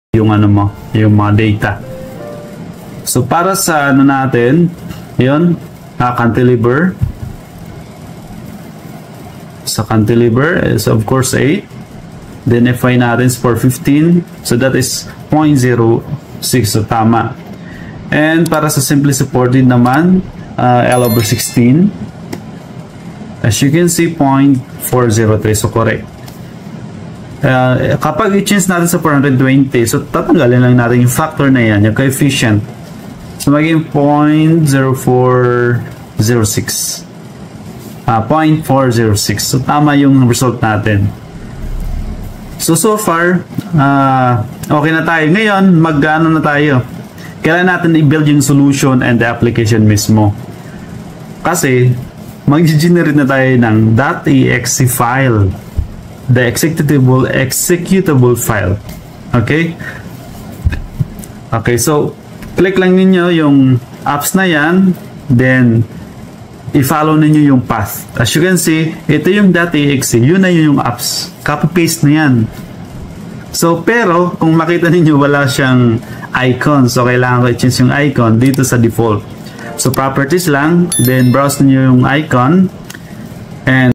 yung ano mo, yung mga data. So para sa ano natin, yun, cantilever. Sa cantilever is of course 8. Then FY natin is 415. So that is 0.06. So tama. And para sa simply supported naman, L over 16. As you can see, 0.403. So correct. Kapag i-change natin sa 420, so tatanggalin lang natin yung factor na yan, yung coefficient. So maging 0.0406. 0.406. So tama yung result natin. So far, okay na tayo. Ngayon, mag-ano na tayo. Kailangan natin i-build yung solution and the application mismo. Kasi, mag-generate na tayo ng .exe file. The executable file. Okay? Okay, so click lang ninyo yung apps na yan, then i-follow ninyo yung path. As you can see, ito yung .exe, yun na yung apps. Copy-paste na yan. So, pero kung makita ninyo wala siyang icon, so kailangan ko i-change yung icon dito sa default. So, properties lang, then browse ninyo yung icon, and